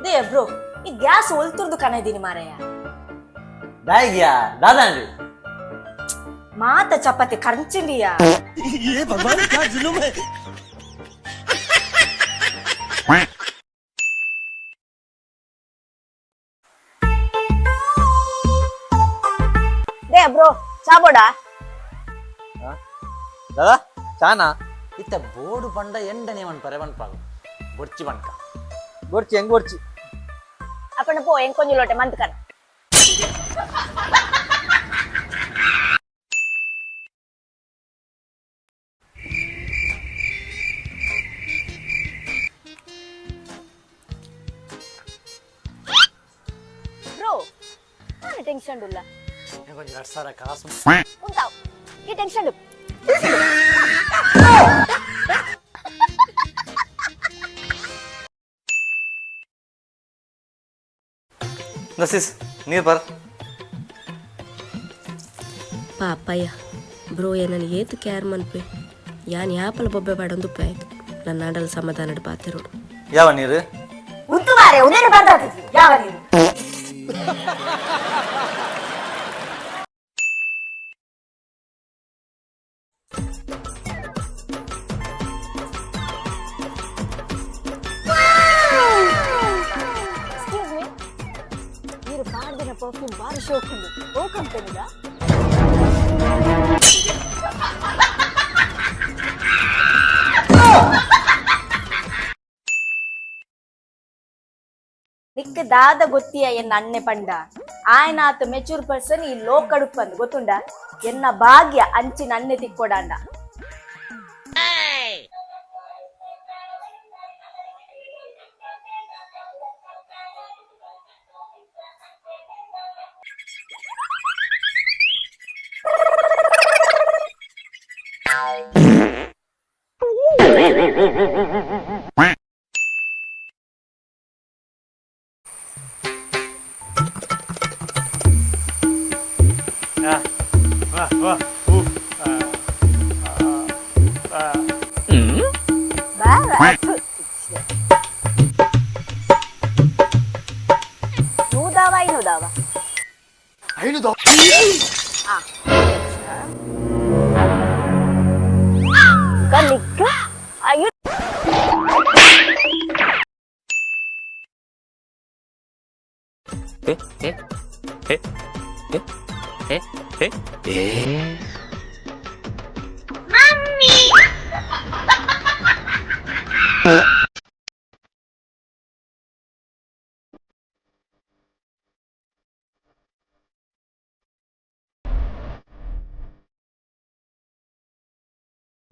They bro ಈ gas ಒಲ್ತುರ್ದು ಕಣದೀನಿ ಮಾರಯ್ಯ. ದಾಯಿಗ್ಯಾ ದಾದಾಂಡಿ ಮಾತ chapati ಕರ್ಚಿಂಡಿಯಾ. They bro ಚಾ ಬೋಡಾ ದಾದಾ ಚಾನಾ ಇತ್ತ ಬೋಡು ಪಂಡ ಎಂಡನೆ ಮನ್ಪರೆ ಮನ್ಪಾಗು ಬೊರ್ಚಿ ಮನ್ಕ ಬೊರ್ಚಿ ಹೆಂಗ್ ಬೊರ್ಚಿ ಅಪ್ಪನ ಪೋ ಹೆಂಗ್ ಕೊಂಜುಲೋಟೆ ಮಂತ್ ಕಣ. ಬ್ರೋ ನಾನು ಟೆನ್ಷನ್ ಇಲ್ಲ ಕೊಂಚ 2,000 ಕಾಸು ಉಂಟಾವ್ ಈ ಟೆನ್ಷನ್ ನಸಿಸ್ ನೀರು ಬರ್ ಪಾಪಯ್ಯ ಬ್ರೋ ಏನನ್ನು ಏತು ಕೇರ್ ಮನ್ಪೆ ಯಾನ್ ಯಾಪಲ ಬೊಬ್ಬೆ ಬಾಡೊಂದು ಆಯ್ತು ನನ್ನ ನಾಡಲ್ಲಿ ಸಮಾಧಾನ ಪಾತಿರೋಡು. ಯಾವ ನೀರು ಉಂಟು ಮಾರೆ ಉದೇನು ಬಂದಾಗ್ತದೆ ಯಾವ ನೀರು. మీరు పాడిన పర్ఫ్యూమ్ బాగా షోక్ ఉంది. ఓ కంపెనీదా? ನಿಕ್ಕ ದಾದ ಗೊತ್ತಿಯ ಎನ್ನ ಅಣ್ಣೆ ಪಂಡ ఆయన ಆತ ಮೆಚೂರ್ ಪರ್ಸನ್ ಈ ಲೋ ಕಡುಕ್ ಬಂದು ಗೊತ್ತುಂಡ ಎನ್ನ ಭಾಗ್ಯ ಅಂಚಿನ ಅಣ್ಣೆ ತಿಕ್ಕೊಡಾಂಡ. ನೂದಾವ ಐನೂದಾವ ಐನೂದಾವ ಕಲಿಕ್ಕ ಅಯ್ಯೋ eh, eh, eh, eh, eh, eh, eh.